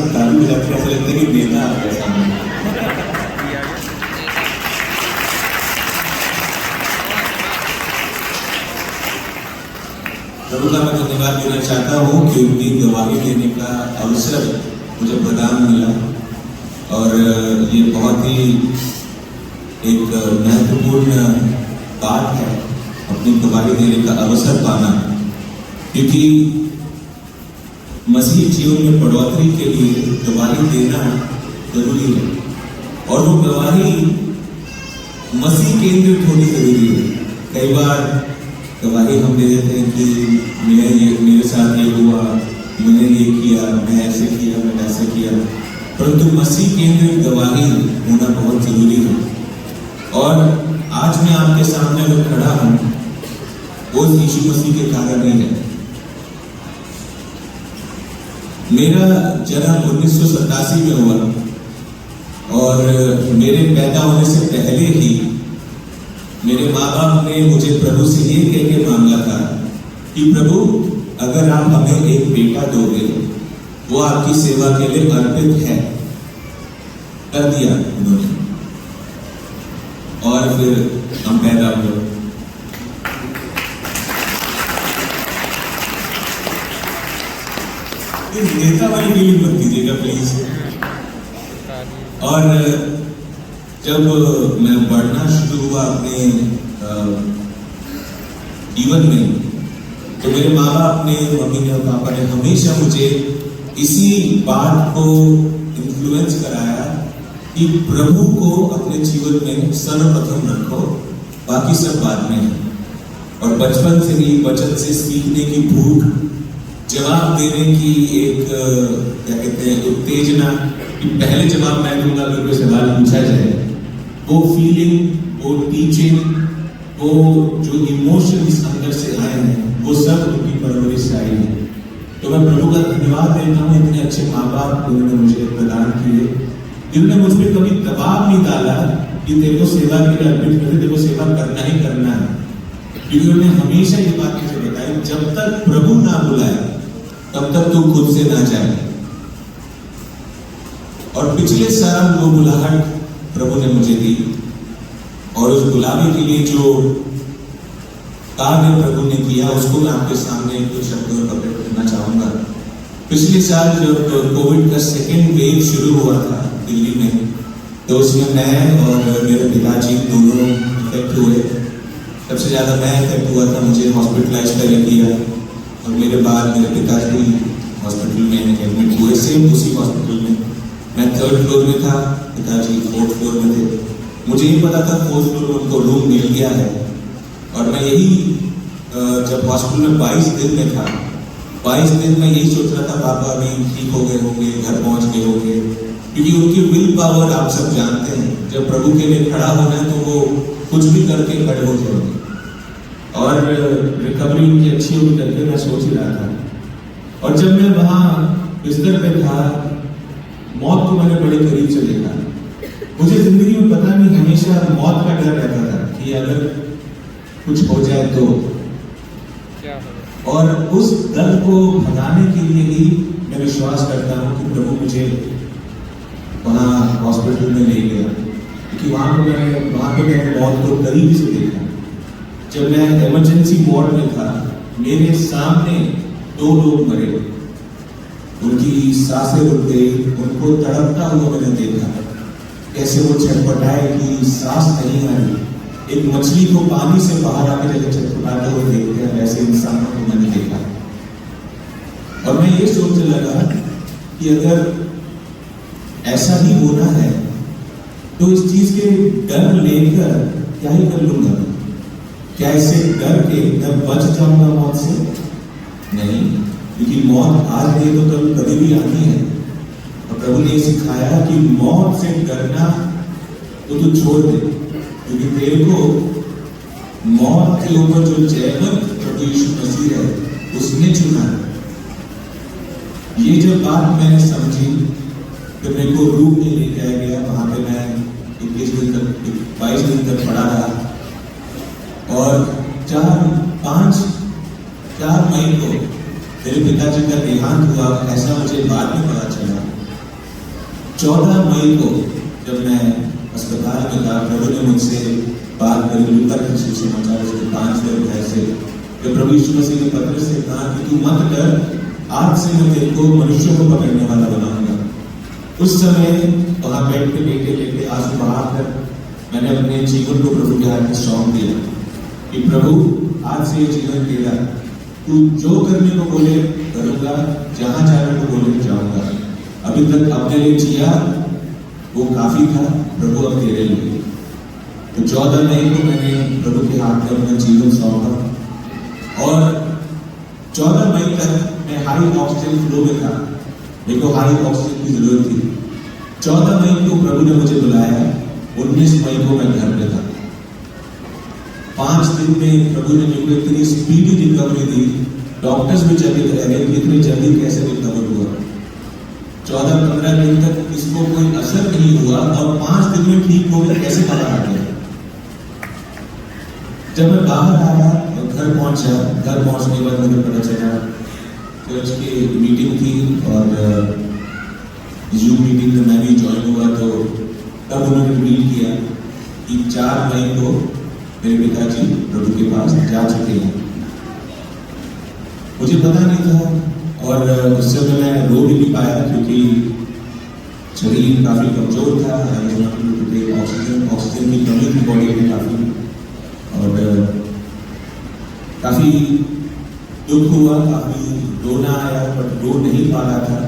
सब ताली बजाते हैं, ऐसा लगता है कि नेता आ गया सामने। प्रभु का मैं धन्यवाद देना चाहता हूँ कि उनकी गवाही देने का अवसर मुझे प्रदान मिला, और ये बहुत ही एक महत्वपूर्ण बात है अपनी गवाही देने का अवसर पाना, क्योंकि मसीह जीवन में बढ़ोतरी के लिए गवाही देना जरूरी है, और वो गवाही मसीह केंद्रित होनी जरूरी है। कई बार गवाही हम दे देते हैं कि मेरे साथ ये हुआ, मैंने ये किया, मैं ऐसे किया, मैंने ऐसे किया, परंतु मसीह केंद्रित गवाही होना बहुत जरूरी है। और आज मैं आपके सामने अगर खड़ा हूं वो यीशु मसीह के कारण ही है। मेरा जन्म 1987 में हुआ, और मेरे पैदा होने से पहले ही मेरे माँ बाप ने मुझे प्रभु से ये कह के मांगा था कि प्रभु अगर आप हमें एक बेटा दोगे, वो आपकी सेवा के लिए अर्पित है। कर दिया उन्होंने, और फिर हम पैदा हुए। नेता वाली फीलिंग मत कीजिएगा प्लीज। और जब मैं पढ़ना शुरू हुआ अपने जीवन में, तो मेरे माँ बाप ने, मम्मी ने और पापा ने हमेशा मुझे इसी बात को इन्फ्लुएंस कराया कि प्रभु को अपने जीवन में सर्वप्रथम रखो, बाकी सब बाद में है। और बचपन से ही वचन से सीखने की भूख, जवाब देने की एक क्या कहते हैं उत्तेजना, कि पहले जवाब मैं दूंगा अगर कोई सवाल पूछा जाए, वो फीलिंग, वो टीचिंग, वो जो इमोशन इस अंदर से आए हैं, वो सब उनकी परवरिश आई है। तो मैं प्रभु का धन्यवाद देता हूँ, इतने अच्छे माँ बाप उन्होंने मुझे प्रदान किए, जिन्होंने मुझ पर कभी दबाव नहीं डाला कि तेरे को सेवा के लिए अर्पित करते, तेरे को सेवा करना ही करना है। क्योंकि उन्होंने हमेशा ये बात मुझे बताई, जब तक प्रभु ना बुलाए तब तक तू खुद से ना जाए। और पिछले साल वो बुलाहट प्रभु ने मुझे दी, और उस बुलावे के लिए जो कार्य प्रभु ने किया उसको मैं आपके सामने कुछ शब्दों में प्रकट करना चाहूंगा। पिछले साल जब कोविड का सेकेंड वेव शुरू हुआ था दिल्ली में, तो उसमें मैं और मेरे पिताजी दोनों इफेक्ट हुए। सबसे ज्यादा मैं इफेक्ट हुआ था, मुझे हॉस्पिटलाइज कर दिया, और मेरे बाद मेरे पिताजी हॉस्पिटल में एडमिट हुए, सेम उसी हॉस्पिटल में। मैं 3rd फ्लोर में था, पिताजी 4th फ्लोर में थे। मुझे ये पता था 4th फ्लोर में उनको रूम मिल गया है, और मैं यही जब हॉस्पिटल में 22 दिन में था, 22 दिन में यही सोच रहा था पापा अभी ठीक हो गए होंगे, घर पहुंच गए होंगे, क्योंकि उनकी विल पावर आप सब जानते हैं, जब प्रभु के लिए खड़ा होना है तो वो कुछ भी करके खड़े हो जाएंगे। और रिकवरी उनकी अच्छी होगी करके मैं सोच ही रहा था। और जब मैं वहाँ बिस्तर पे था, मौत को मैंने बड़े करीब से देखा। मुझे जिंदगी में पता नहीं, हमेशा मौत का डर रहता था कि अगर कुछ हो जाए तो। और उस डर को भगाने के लिए ही मैं विश्वास करता हूँ कि प्रभु मुझे वहाँ हॉस्पिटल में ले गया, क्योंकि वहाँ पे मैंने मौत को करीब से देखा। जब मैं इमरजेंसी वार्ड में था, मेरे सामने 2 लोग मरे, उनकी सांसें रुक गई, उनको तड़पता हुआ मैंने देखा, कैसे वो छटपटाए कि सांस नहीं आ रही। एक मछली को पानी से बाहर आके जैसे छटपटाते हुए देखते हैं, वैसे इंसानों को मैंने देखा। और मैं ये सोचने लगा कि अगर ऐसा ही होना है तो इस चीज के डर लेकर क्या ही कर लूंगा? क्या इससे डर के मैं बच जाऊंगा मौत से? नहीं, क्योंकि मौत आज नहीं तो कल कभी भी आनी है। और प्रभु ने सिखाया कि मौत से डरना तो तू छोड़ दे, क्योंकि तेरे को मौत के ऊपर जो जयवंत प्रभु यीशु मसीह है उसने चुना। ये जब बात मैंने समझी तो मेरे को रूम में ले जाया गया। वहां पे मैं 22 दिन तक पड़ा रहा, और 4 मई को मेरे पिताजी का देहांत हुआ। ऐसा मुझे बाद में पता चला, 14 मई को जब मैं अस्पताल में था, प्रभु ने मुझसे बात करी लूका के सुसमाचार उसके 5वें अध्याय से, जब प्रभु यीशु मसीह ने पतरस से कहा कि तू मत डर, आज से मैं तेरे को मनुष्यों को पकड़ने वाला बनाऊंगा। उस समय वहां बैठ के लेटे आंसू बहाकर मैंने अपने जीवन को प्रभु के हाथ में सौंप दिया कि प्रभु आज से ये जीवन तेरा, तू जो करने को बोले करूंगा, जहां जाने को बोले जाऊंगा। अभी तक अपने लिए जिया वो काफी था, प्रभु अब तेरे लिए। तो 14 मई को मैंने प्रभु के हाथ में अपना जीवन सौंपा और 14 मई तक मैं हाई ऑक्सीजन फ्लो में था, मेरे को हाई ऑक्सीजन की जरूरत थी। 14 मई को प्रभु ने मुझे बुलाया, 19 मई को मैं घर पे था। 5 दिन में प्रभु ने मेरे को इतनी स्पीडी रिकवरी दी, डॉक्टर्स भी चकित रह गए कि इतनी जल्दी कैसे रिकवर हुआ। 14-15 दिन तक इसको कोई असर नहीं हुआ और 5 दिन में ठीक हो गया, कैसे पता आ गया। जब मैं बाहर आया और घर पहुंचा, घर पहुंचने के बाद मुझे पता चला चर्च की मीटिंग थी और जूम मीटिंग में मैं भी ज्वाइन हुआ। तो तब उन्होंने ट्वीट किया कि 4 मई को मेरे पिताजी प्रभु के पास जा चुके हैं। मुझे पता नहीं था और उस समय मैं रो भी नहीं पाया क्योंकि शरीर काफी कमजोर था, ऑक्सीजन की कमी थी बॉडी में काफी, और काफी दुख हुआ, काफी रोना आया, पर रो नहीं पा रहा था।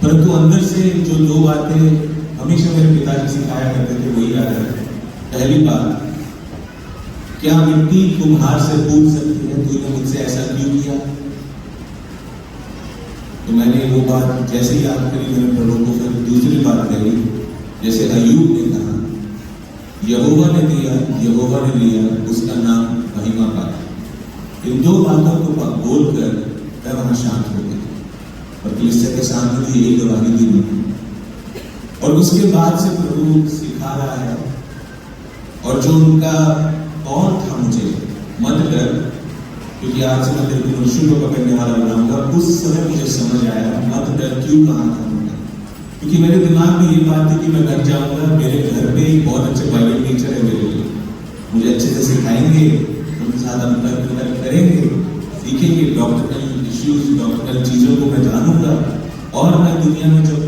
परंतु अंदर से जो 2 बातें हमेशा मेरे पिताजी सिखाया करते थे वही आ रहा है। पहली बात, क्या मिट्टी कुम्हार से पूछ सकती है तूने मुझसे ऐसा क्यों किया? तो मैंने वो बात जैसे ही याद करी मैंने प्रभु को फिर दूसरी बात कही, जैसे अय्यूब ने कहा यहोवा ने दिया, यहोवा ने लिया, उसका नाम महिमा पाया। इन 2 बातों को बोलकर मैं वहां शांत हो गया और कलीसिया के सामने भी यही गवाही दी। और उसके बाद से प्रभु सिखा रहा है और जो उनका कौन था मुझे मत डर क्योंकि आज से मैं तेरे को मनुष्यों को पकड़ने वाला बनाऊंगा। उस समय मुझे समझ आया मत डर क्यों कहा था उन्होंने, क्योंकि मेरे दिमाग में ये बात थी कि मैं घर जाऊंगा, मेरे घर पे एक बहुत अच्छे बाइबल टीचर है मेरे लिए, मुझे अच्छे से सिखाएंगे, उनके साथ हम तर्क करेंगे, सीखेंगे डॉक्टरल इश्यूज, डॉक्टरल चीजों को मैं जानूंगा और मैं दुनिया में जब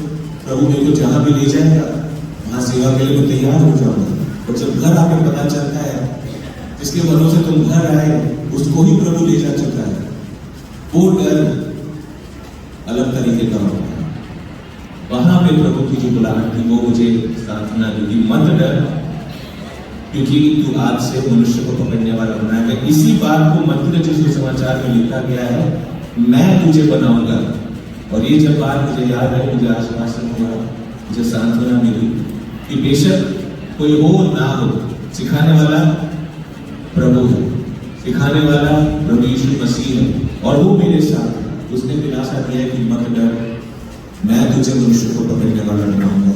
प्रभु मेरे को जहां भी ले जाएगा वहां सेवा के लिए मैं तैयार हो जाऊंगा। और जब घर आके पता चलता है जिसके भरोसे तुम घर आए उसको ही प्रभु ले जा चुका है, वो डर अलग तरीके का होता है। वहां पे प्रभु की जो बुलाहट थी वो मुझे सांत्वना दी, मत डर क्योंकि तू आज से मनुष्य को पकड़ने वाला बनाएगा। इसी बात को मत्ती के सुसमाचार में लिखा गया है, मैं तुझे बनाऊंगा। और ये जब बात मुझे याद है, मुझे आश्वासन हुआ, मुझे सांत्वना मिली कि बेशक कोई हो ना हो, सिखाने वाला प्रभु है, सिखाने वाला प्रभु यीशु मसीह है और वो मेरे साथ है। उसने दिलासा दिया कि मत डर, मैं तुझे मनुष्य को पकड़ने वाला बनाऊंगा।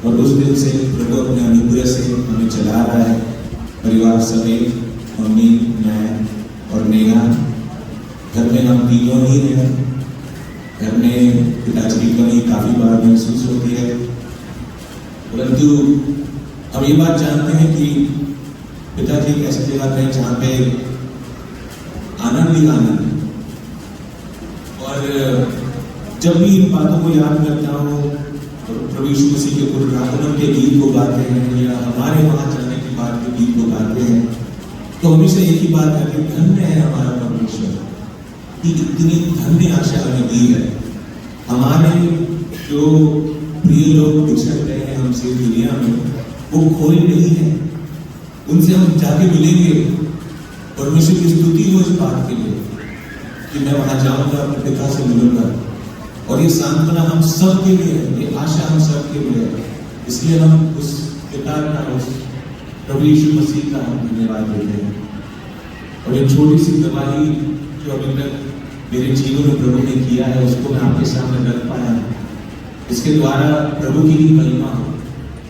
और उस दिन से प्रभु अपने अनुग्रह से हमें चला रहा है, परिवार समेत, मम्मी, मैं और नेहा। घर में हम तीनों ही हैं। घर में पिताजी की कमी काफी बार महसूस होती है, परंतु हम ये बात जानते हैं कि पिताजी एक ऐसी जगह है जहाँ पे आनंद ही आनंद है। और जब भी इन बातों को याद करता हूँ तो प्रभु यीशु मसीह के पुनरुत्थान के गीत को गाते हैं या हमारे वहां जाने के बाद के गीत को गाते हैं, तो हमेशा एक ही बात है कि धन्य है हमारा परमेश्वर कि इतनी धन्य आशा हमें दी है। हमारे जो प्रिय लोग बिछड़ गए हैं हमसे दुनिया में, वो खोए नहीं है, उनसे हम जाके मिलेंगे। परमेश्वर की स्तुति हो इस बात के लिए कि मैं वहां जाऊंगा, अपने पिता से मिलूंगा। और ये सांत्वना हम सब के लिए है, ये आशा हम सब के लिए है। इसलिए हम उस पिता का, उस प्रभु यीशु मसीह का हम धन्यवाद देते हैं। और ये छोटी सी गवाही जो अभी तक मेरे जीवन में प्रभु ने किया है उसको मैं आपके सामने रख पाया। इसके द्वारा प्रभु की ही महिमा हो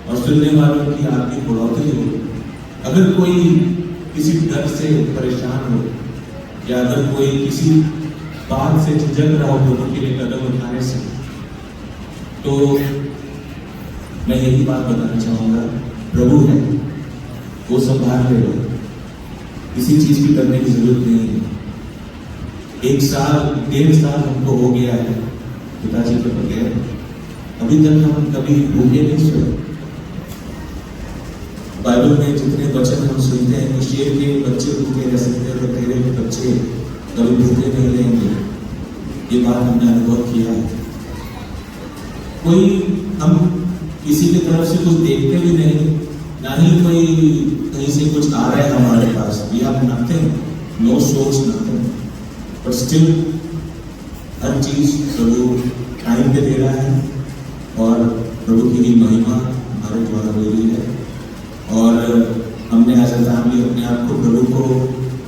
और सुनने वालों की आपकी बढ़ोतरी हो। अगर कोई किसी डर से परेशान हो या अगर कोई किसी बात से झिझक रहा हो प्रभु के लिए कदम उठाने से, तो मैं यही बात बताना चाहूंगा, प्रभु है, वो संभाल लेगा, किसी चीज की करने की जरूरत नहीं है। 1 साल 1.5 साल हमको हो गया है पिताजी के बगैर, अभी तक हम कभी भूखे नहीं सोए। बाइबल में जितने वचन हम सुनते हैं कि शेर के बच्चे भूखे रह सकते हैं तो तेरे बच्चे कभी भूखे नहीं रहेंगे, ये बात हमने अनुभव किया है। कोई हम किसी की तरफ से कुछ देखते भी नहीं, ना ही कोई कहीं से कुछ आ रहा है हमारे पास, we have nothing, no source, nothing, but still हर चीज प्रभु टाइम पे दे रहा है और प्रभु की ही महिमा हमारे द्वारा हो रही है। और हमने एज अ फैमिली अपने आप को प्रभु को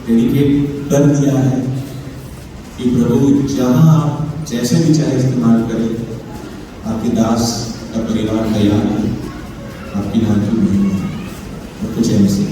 डेडिकेट कर दिया है कि प्रभु जहाँ आप जैसे भी चाहे इस्तेमाल करें, आपके दास का परिवार तैयार है, आपकी नाम की महिमा और कुछ ऐसे।